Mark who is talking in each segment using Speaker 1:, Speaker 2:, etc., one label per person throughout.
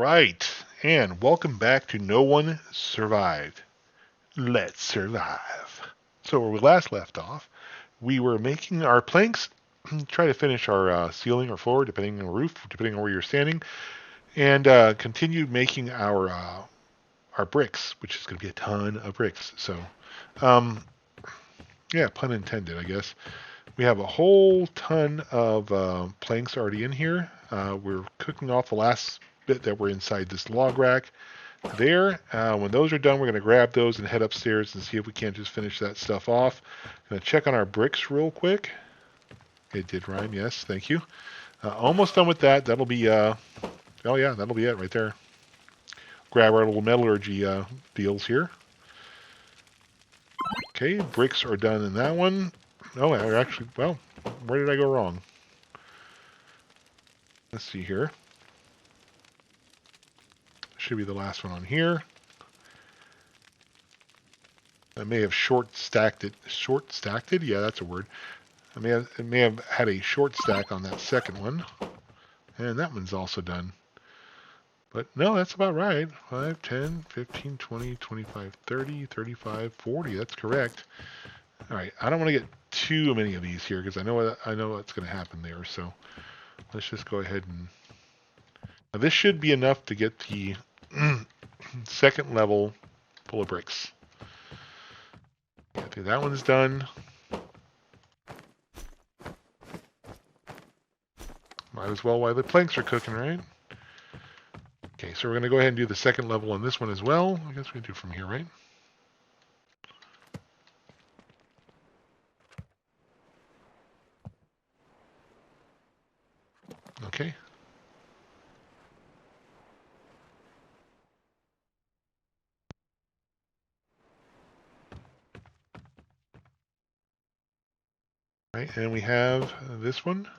Speaker 1: right, and welcome back to No One Survived. Let's survive. So where we last left off, we were making our planks, try to finish our ceiling or floor, depending on the roof, depending on where you're standing, and continue making our bricks, which is going to be a ton of bricks. So, um, yeah, pun intended, I guess. We have a whole ton of planks already in here. We're cooking off the last bit that were inside this log rack there. When those are done, we're going to grab those and head upstairs and see if we can't just finish that stuff off. Going to check on our bricks real quick. It did rhyme, yes, thank you. Almost done with that. That'll be, oh yeah, that'll be it right there. Grab our little metallurgy deals here. Okay, bricks are done in that one. Oh, actually, well, where did I go wrong? Let's see here. Should be the last one on here. I may have short stacked it. Short stacked it? Yeah, that's a word. It may have had a short stack on that second one. And that one's also done. But no, that's about right. 5, 10, 15, 20, 25, 30, 35, 40. That's correct. All right, I don't want to get too many of these here because I know what's going to happen there. So let's just go ahead and. Now this should be enough to get the second level full of bricks. Okay, that one's done. Might as well while the planks are cooking, right? Okay, so we're going to go ahead and do the second level on this one as well. I guess we can do from here, right? Okay. Right, and we have this one.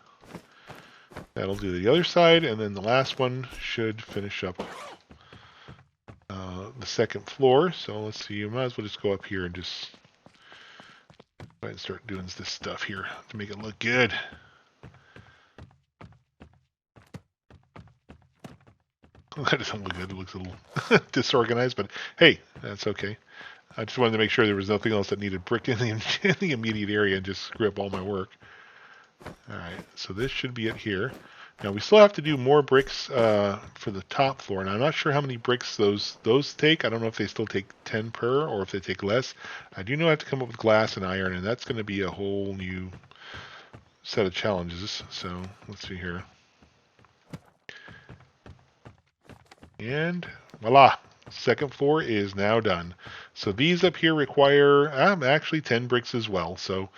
Speaker 1: That'll do the other side, and then the last one should finish up the second floor. So let's see, you might as well just go up here and just go ahead and start doing this stuff here to make it look good. That doesn't look good. It looks a little disorganized, but hey, that's okay. I just wanted to make sure there was nothing else that needed brick in the immediate area and just screw up all my work. All right, so this should be it here. Now we still have to do more bricks for the top floor, and I'm not sure how many bricks those take. I don't know if they still take 10 per or if they take less. I do know I have to come up with glass and iron, and that's going to be a whole new set of challenges. So let's see here. And voila, second floor is now done. So these up here require actually 10 bricks as well. So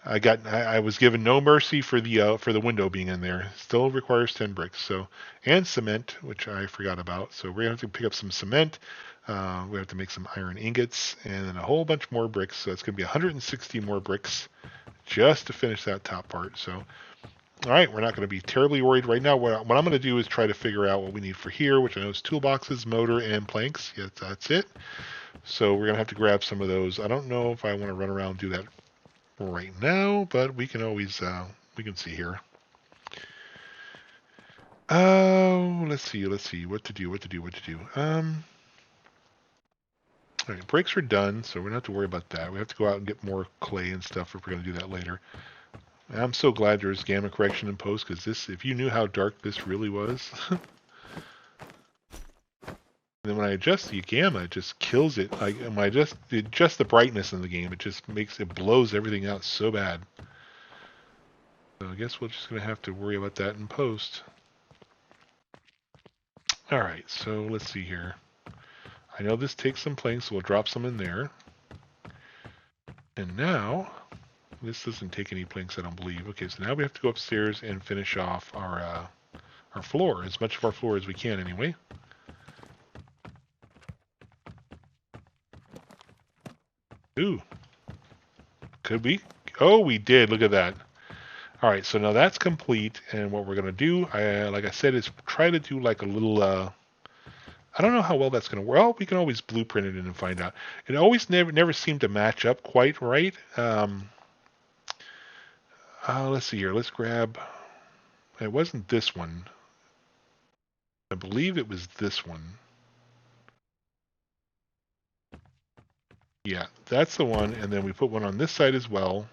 Speaker 1: I was given no mercy for the window being in there. Still requires 10 bricks. So and cement, which I forgot about. So we're gonna have to pick up some cement. We have to make some iron ingots and then a whole bunch more bricks. So it's gonna be 160 more bricks just to finish that top part. So all right, we're not going to be terribly worried right now. What I'm going to do is try to figure out what we need for here, which I know is toolboxes, motor, and planks. Yes, that's it. So we're going to have to grab some of those. I don't know if I want to run around and do that right now, but we can always we can see here. Oh, let's see what to do. All right, brakes are done, so we don't have to worry about that. We have to go out and get more clay and stuff if we're going to do that later. And I'm so glad there's gamma correction in post because this, if you knew how dark this really was. And then when I adjust the gamma, it just kills it. Like when I adjust the brightness in the game, it just blows everything out so bad. So I guess we're just gonna have to worry about that in post. All right, so let's see here. I know this takes some planks, so we'll drop some in there. And now, this doesn't take any planks, I don't believe. Okay, so now we have to go upstairs and finish off our floor, as much of our floor as we can anyway. Ooh, could we? Oh, we did. Look at that. All right, so now that's complete, and what we're gonna do, like I said, is try to do like a little. I don't know how well that's gonna work. Well, we can always blueprint it in and find out. It always never seemed to match up quite right. Let's see here. Let's grab. It wasn't this one. I believe it was this one. Yeah, that's the one, and then we put one on this side as well.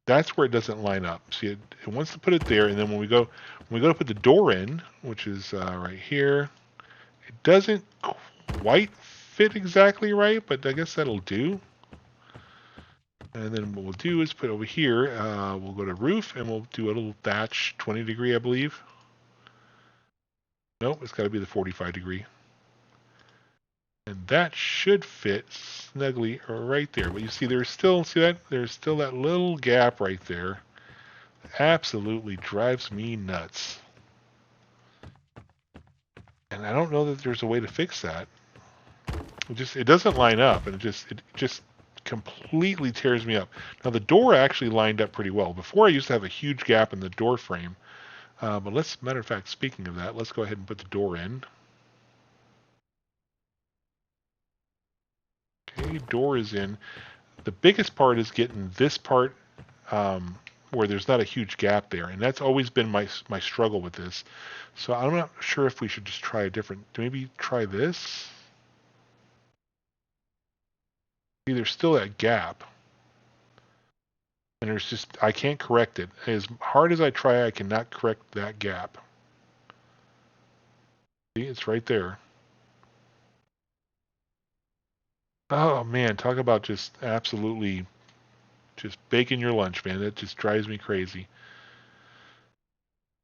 Speaker 1: That's where it doesn't line up. See, it wants to put it there, and then when we go to put the door in, which is right here, it doesn't quite fit exactly right, but I guess that'll do. And then what we'll do is put over here, we'll go to roof, and we'll do a little thatch, 20 degree, I believe. Nope, it's got to be the 45 degree. And that should fit snugly right there. But you see, there's still that little gap right there. Absolutely drives me nuts. And I don't know that there's a way to fix that. It doesn't line up, and it just completely tears me up. Now the door actually lined up pretty well. Before I used to have a huge gap in the door frame. But matter of fact, speaking of that, let's go ahead and put the door in. Okay, door is in. The biggest part is getting this part where there's not a huge gap there, and that's always been my struggle with this. So I'm not sure if we should just try a different. Maybe try this. See, there's still that gap, and I can't correct it. As hard as I try, I cannot correct that gap. See, it's right there. Oh man, talk about just absolutely just baking your lunch, man. That just drives me crazy.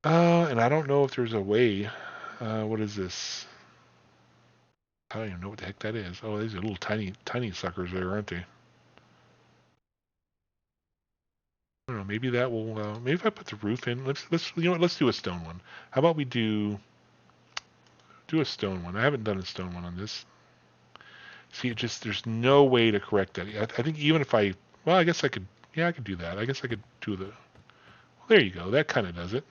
Speaker 1: And I don't know if there's a way. What is this? I don't even know what the heck that is. Oh, these are little tiny suckers there, aren't they? I don't know. Maybe that will. Maybe if I put the roof in, let's you know what? Let's do a stone one. How about we do a stone one? I haven't done a stone one on this. See, there's no way to correct that. I think even if well, I guess I could. Yeah, I could do that. I guess I could do the. Well, there you go. That kind of does it.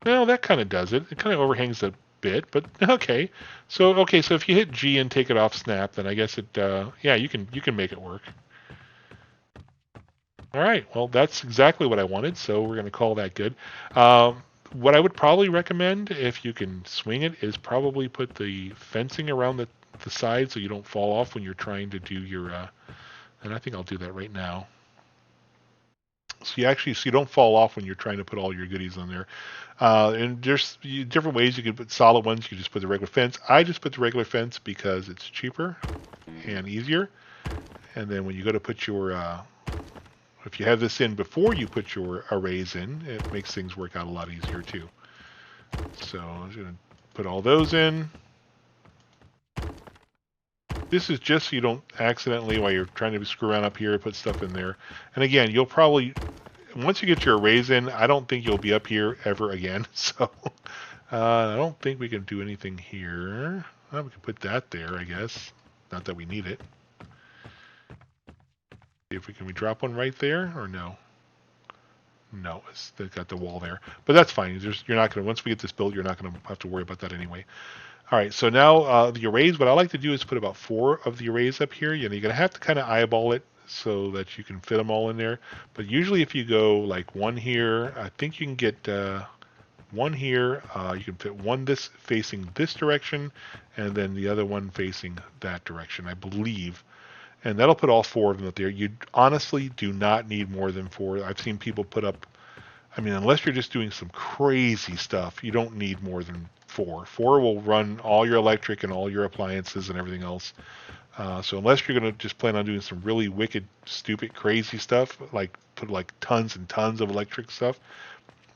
Speaker 1: Well, that kind of does it. It kind of overhangs a bit, but okay. So if you hit G and take it off snap, then I guess it. Yeah, you can make it work. All right. Well, that's exactly what I wanted, so we're going to call that good. What I would probably recommend, if you can swing it, is probably put the fencing around the side so you don't fall off when you're trying to do your. And I think I'll do that right now. So you don't fall off when you're trying to put all your goodies on there. And there's different ways you can put solid ones. You can just put the regular fence. I just put the regular fence because it's cheaper and easier. And then when you go to put your if you have this in before you put your arrays in, it makes things work out a lot easier too. So I'm going to put all those in. This is just so you don't accidentally, while you're trying to screw around up here, put stuff in there. And again, you'll probably, once you get your arrays in, I don't think you'll be up here ever again. So I don't think we can do anything here. Well, we can put that there, I guess. Not that we need it. See if we drop one right there or no? No, they've got the wall there, but that's fine. You're not going to, once we get this built, you're not going to have to worry about that anyway. All right, so now the arrays, what I like to do is put about 4 of the arrays up here. You're going to have to kind of eyeball it so that you can fit them all in there. But usually if you go like one here, I think you can get one here. You can put one facing this direction and then the other one facing that direction, I believe. And that'll put all 4 of them up there. You honestly do not need more than 4. I've seen people put up, I mean, unless you're just doing some crazy stuff, you don't need more than 4. 4 will run all your electric and all your appliances and everything else. So unless you're going to just plan on doing some really wicked, stupid, crazy stuff, like put like tons and tons of electric stuff,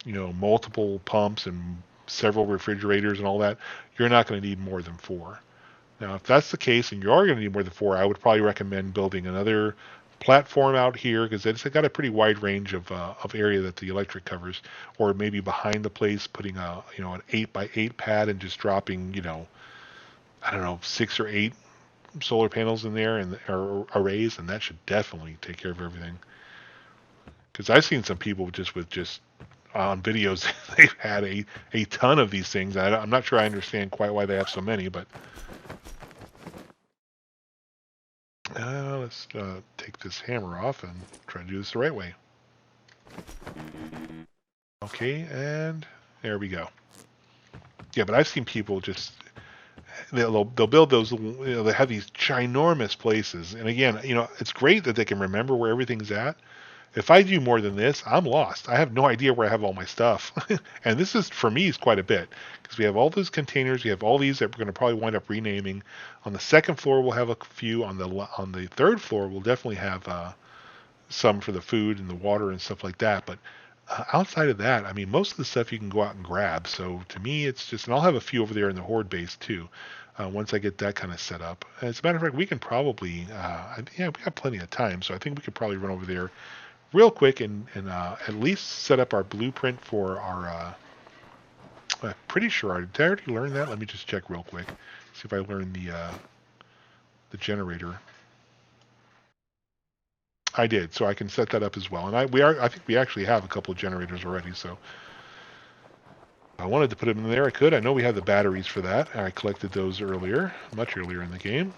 Speaker 1: multiple pumps and several refrigerators and all that, you're not going to need more than 4. Now, if that's the case and you are going to need more than 4, I would probably recommend building another platform out here because it's got a pretty wide range of area that the electric covers, or maybe behind the place putting an 8x8 pad and just dropping I don't know 6 or 8 solar panels in there or arrays, and that should definitely take care of everything. Because I've seen some people with on videos they've had a ton of these things. I'm not sure I understand quite why they have so many, but let's take this hammer off and try to do this the right way. Okay, and there we go. Yeah, but I've seen people just they'll build those. They have these ginormous places, and again, it's great that they can remember where everything's at. If I do more than this, I'm lost. I have no idea where I have all my stuff, and this is for me is quite a bit because we have all those containers. We have all these that we're going to probably wind up renaming. On the second floor, we'll have a few. On the third floor, we'll definitely have some for the food and the water and stuff like that. But outside of that, I mean, most of the stuff you can go out and grab. So to me, it's just, and I'll have a few over there in the horde base too. Once I get that kind of set up. As a matter of fact, we can probably, we got plenty of time, so I think we could probably run over there real quick and at least set up our blueprint for our. I'm pretty sure did I already learn that. Let me just check real quick, see if I learned the generator. I did, so I can set that up as well. And I think we actually have a couple of generators already. So I wanted to put them in there. I could. I know we have the batteries for that. I collected those earlier, much earlier in the game.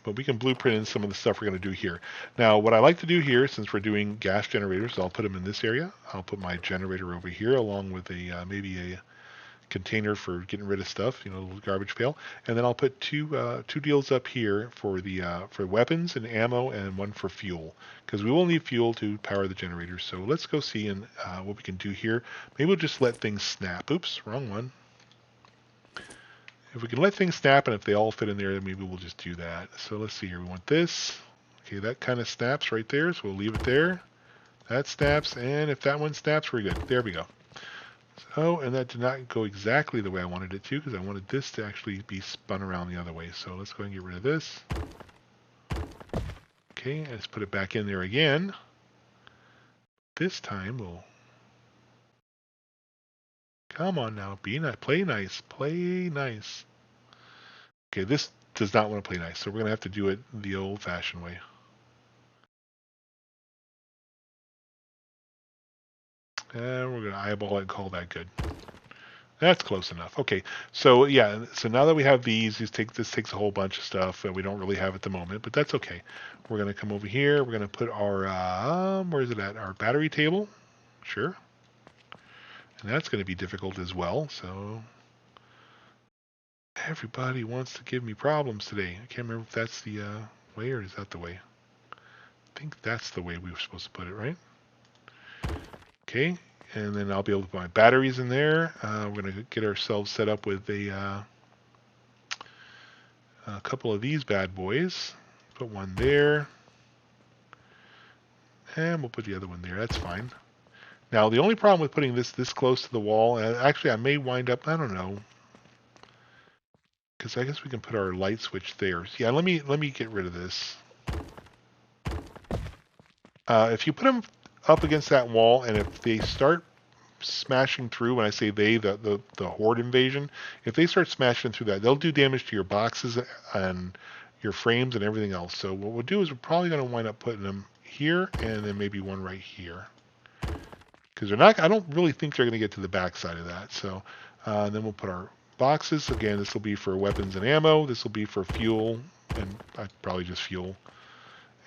Speaker 1: But we can blueprint in some of the stuff we're going to do here. Now, what I like to do here, since we're doing gas generators, I'll put them in this area. I'll put my generator over here along with maybe a container for getting rid of stuff, a little garbage pail, and then I'll put two deals up here for the for weapons and ammo, and one for fuel, because we will need fuel to power the generators. So let's go see what we can do here. Maybe we'll just let things snap. Oops, wrong one. If we can let things snap, and if they all fit in there, then maybe we'll just do that. So let's see here. We want this. Okay, that kind of snaps right there, so we'll leave it there. That snaps, and if that one snaps, we're good. There we go. So, and that did not go exactly the way I wanted it to, because I wanted this to actually be spun around the other way. So let's go ahead and get rid of this. Okay, let's put it back in there again. This time we'll... Come on now, be nice. Play nice. Play nice. Okay, this does not want to play nice, so we're going to have to do it the old-fashioned way. And we're going to eyeball it and call that good. That's close enough. Okay, so yeah, so now that we have these, this takes a whole bunch of stuff that we don't really have at the moment, but that's okay. We're going to come over here. We're going to put our, where is it at? Our battery table. Sure. And that's going to be difficult as well, so... Everybody wants to give me problems today. I can't remember if that's the way or is that the way? I think that's the way we were supposed to put it, right? Okay, and then I'll be able to put my batteries in there. We're going to get ourselves set up with a couple of these bad boys. Put one there. And we'll put the other one there. That's fine. Now, the only problem with putting this close to the wall, actually I may wind up, I don't know, because I guess we can put our light switch there. So yeah, let me get rid of this. If you put them up against that wall, and if they start smashing through, when I say they, the horde invasion, if they start smashing through that, they'll do damage to your boxes and your frames and everything else. So what we'll do is we're probably going to wind up putting them here, and then maybe one right here. Because they're not, I don't really think they're going to get to the back side of that. So then we'll put our boxes. Again, this will be for weapons and ammo. This will be for fuel, and probably just fuel.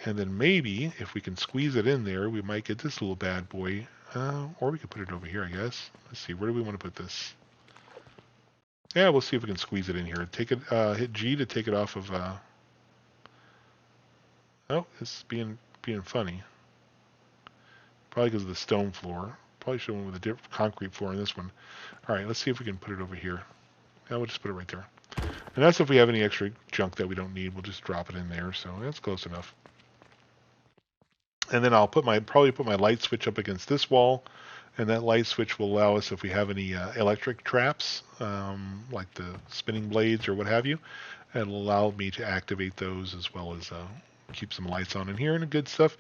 Speaker 1: And then maybe, if we can squeeze it in there, we might get this little bad boy. Or we could put it over here, I guess. Let's see, where do we want to put this? Yeah, we'll see if we can squeeze it in here. Take it, hit G to take it off of... Oh, it's being funny. Probably because of the stone floor. Probably should have went with a different concrete floor on this one. All right, let's see if we can put it over here. Yeah, we'll just put it right there. And that's if we have any extra junk that we don't need. We'll just drop it in there. So that's close enough. And then I'll probably put my light switch up against this wall. And that light switch will allow us, if we have any electric traps, like the spinning blades or what have you, it'll allow me to activate those as well as keep some lights on in here and good stuff.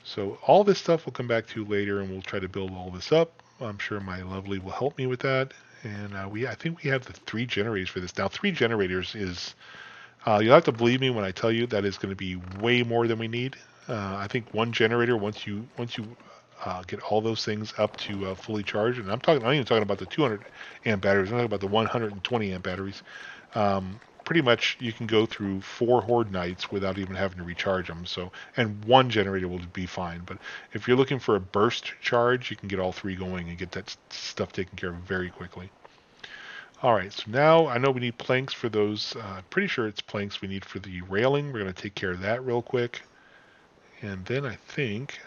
Speaker 1: So all this stuff we'll come back to later, and we'll try to build all this up. I'm sure my lovely will help me with that. And I think we have the 3 generators for this. Now, 3 generators is, you'll have to believe me when I tell you that is going to be way more than we need. I think 1 generator, once you get all those things up to fully charged, and I'm not even talking about the 200 amp batteries. I'm talking about the 120 amp batteries. pretty much you can go through 4 Horde nights without even having to recharge them. So, and one generator will be fine. But if you're looking for a burst charge, you can get all 3 going and get that stuff taken care of very quickly. All right, so now I know we need planks for those. Pretty sure it's planks we need for the railing. We're going to take care of that real quick. And then I think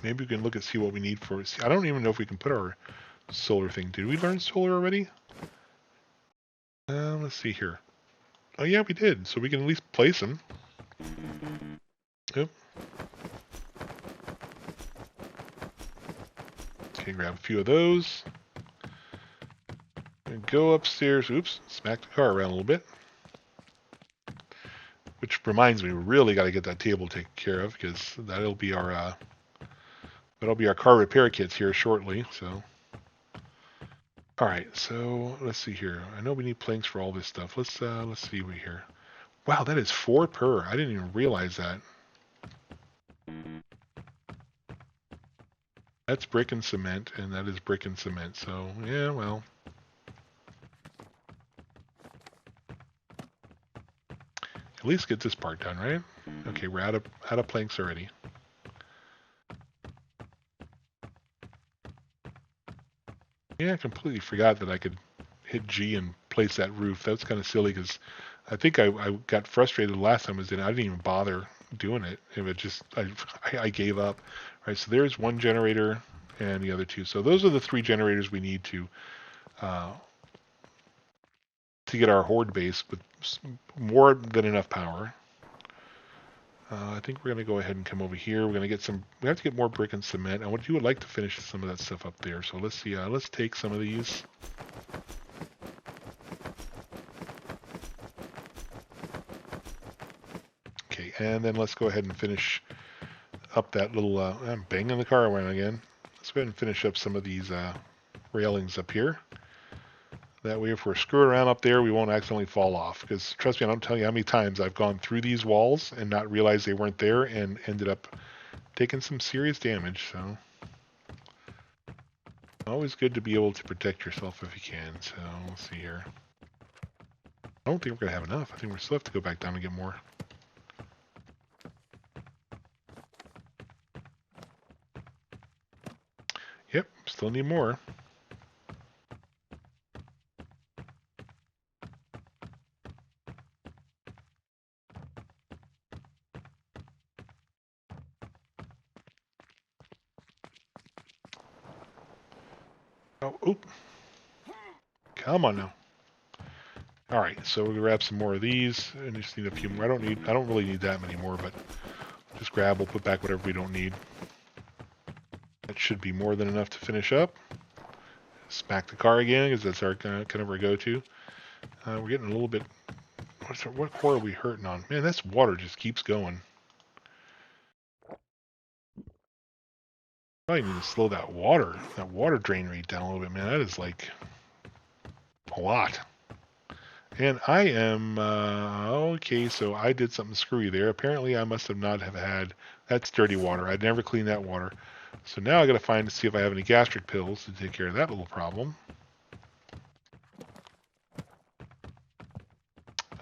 Speaker 1: maybe we can look and see what we need for. I don't even know if we can put our solar thing. Did we learn solar already? Let's see here. Oh yeah, we did. So we can at least place them. Yep. Okay, grab a few of those. And go upstairs. Oops, smack the car around a little bit. Which reminds me, we really got to get that table taken care of because that'll be our car repair kits here shortly. So, all right. So let's see here. I know we need planks for all this stuff. Let's see what here. Wow, that is 4 per. I didn't even realize that. That's brick and cement, and that is brick and cement. So yeah, well. At least get this part done, right? Okay, we're out of planks already. Yeah, I completely forgot that I could hit G and place that roof. That's kind of silly because I think I got frustrated the last time I was in. I didn't even bother doing it. It just I gave up. All right, so there's one generator and the other 2. So those are the 3 generators we need to get our horde base with more than enough power. I think we're going to go ahead and come over here. We're going to get some. We have to get more brick and cement. And what you would like to finish some of that stuff up there. So let's see. Let's take some of these. Okay, and then let's go ahead and finish up that little. I'm banging the car around again. Let's go ahead and finish up some of these railings up here. That way, if we're screwing around up there, we won't accidentally fall off. Because trust me, I don't tell you how many times I've gone through these walls and not realized they weren't there and ended up taking some serious damage. So always good to be able to protect yourself if you can. So let's see here. I don't think we're gonna have enough. I think we still have to go back down and get more. Yep, still need more. Oh, oop. Come on now. All right, so we'll grab some more of these. I just need a few more. I don't really need that many more, but just grab. We'll put back whatever we don't need. That should be more than enough to finish up. Smack the car again, because that's our kind of our go-to. We're getting a little bit. What core are we hurting on? Man, this water just keeps going. Probably need to slow that water drain rate down a little bit, man. That is like a lot. And I am, okay, so I did something screwy there. Apparently I must have not have had, that's dirty water. I'd never cleaned that water. So now I got to find to see if I have any gastric pills to take care of that little problem.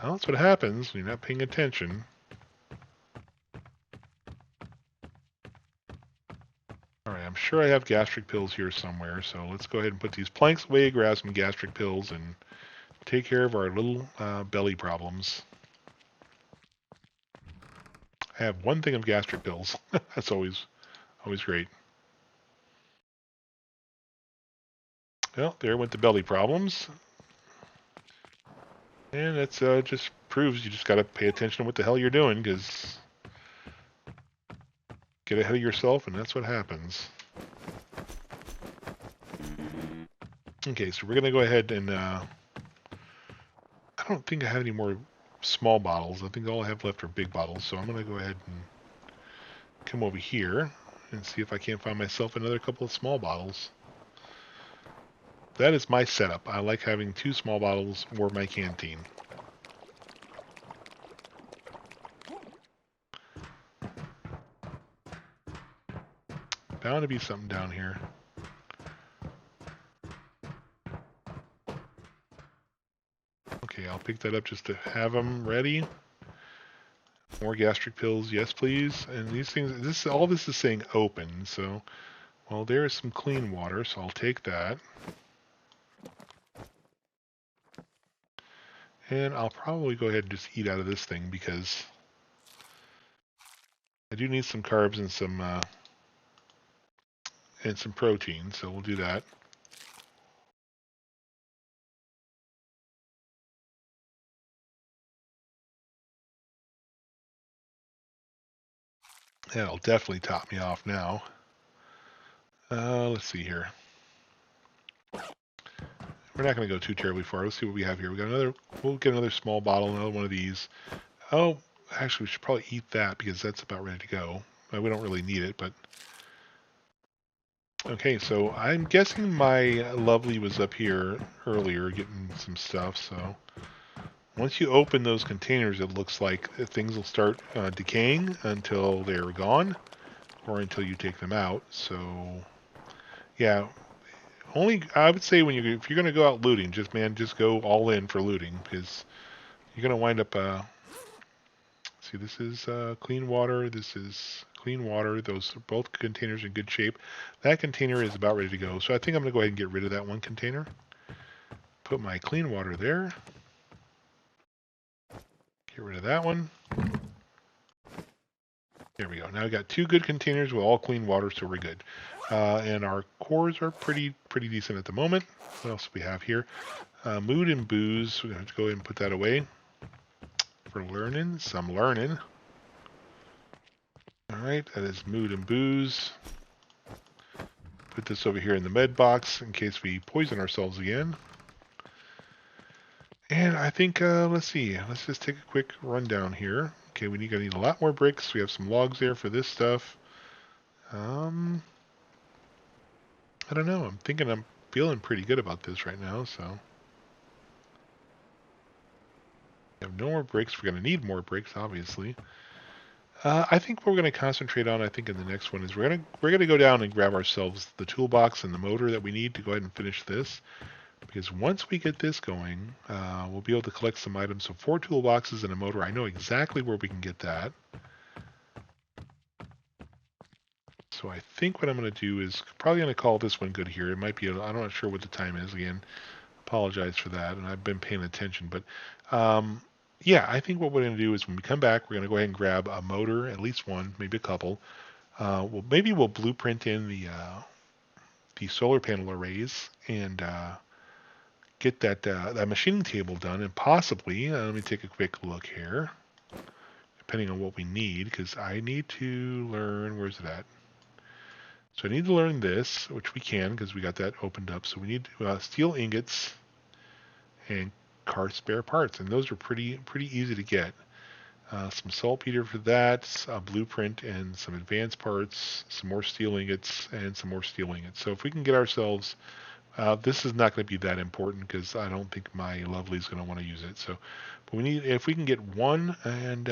Speaker 1: Well, that's what happens when you're not paying attention. Alright, I'm sure I have gastric pills here somewhere, so let's go ahead and put these planks away, grab some gastric pills, and take care of our little belly problems. I have 1 thing of gastric pills. That's always great. Well, there went the belly problems. And it's just proves you just got to pay attention to what the hell you're doing, because get ahead of yourself, and that's what happens. Okay, so we're going to go ahead and I don't think I have any more small bottles. I think all I have left are big bottles, so I'm going to go ahead and come over here and see if I can't find myself another couple of small bottles. That is my setup. I like having 2 small bottles or my canteen. Bound to be something down here. I'll pick that up just to have them ready. More gastric pills, yes please. And these things, all this is saying open, so, well, there is some clean water, so I'll take that. And I'll probably go ahead and just eat out of this thing because I do need some carbs and some protein, so we'll do that. That'll definitely top me off now. Let's see here. We're not going to go too terribly far. Let's see what we have here. We'll get another small bottle, another one of these. Oh, actually, we should probably eat that because that's about ready to go. We don't really need it, but... Okay, so I'm guessing my lovely was up here earlier getting some stuff, so... Once you open those containers, it looks like things will start decaying until they're gone, or until you take them out, so... Yeah, I would say if you're going to go out looting, just go all in for looting, because you're going to wind up... see, this is clean water, this is clean water. Those are both containers in good shape. That container is about ready to go, so I think I'm going to go ahead and get rid of that one container. Put my clean water there. Get rid of that one. There we go. Now we got 2 good containers with all clean water, so we're good. And our cores are pretty decent at the moment. What else do we have here? Mood and booze. We're going to have to go ahead and put that away for learning. Some learning. Alright, that is mood and booze. Put this over here in the med box in case we poison ourselves again. And I think, let's see. Let's just take a quick rundown here. Okay, we're gonna need a lot more bricks. We have some logs there for this stuff. I don't know. I'm feeling pretty good about this right now, so. We have no more bricks. We're gonna need more bricks, obviously. I think what we're gonna concentrate on, I think in the next one, is we're gonna go down and grab ourselves the toolbox and the motor that we need to go ahead and finish this. Because once we get this going, we'll be able to collect some items. So 4 toolboxes and a motor. I know exactly where we can get that. So I think what I'm going to do is probably going to call this one good here. It might be, I'm not sure what the time is. Again, apologize for that. And I've been paying attention. But yeah, I think what we're going to do is when we come back, we're going to go ahead and grab a motor, at least one, maybe a couple. Maybe we'll blueprint in the solar panel arrays and get that machining table done, and possibly, let me take a quick look here, depending on what we need, because I need to learn, where's it at? So I need to learn this, which we can, because we got that opened up. So we need steel ingots and car spare parts, and those are pretty easy to get. Some saltpeter for that, a blueprint and some advanced parts, some more steel ingots, and some more steel ingots. So if we can get ourselves... this is not going to be that important because I don't think my lovely is going to want to use it. So, but if we can get 1 and,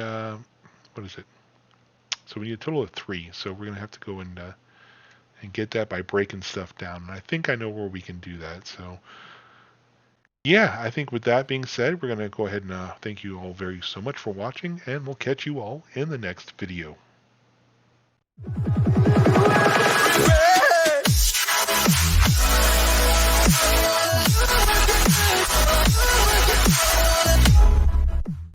Speaker 1: what is it? So we need a total of 3. So we're going to have to go and get that by breaking stuff down. And I think I know where we can do that. So yeah, I think with that being said, we're going to go ahead and thank you all so much for watching, and we'll catch you all in the next video.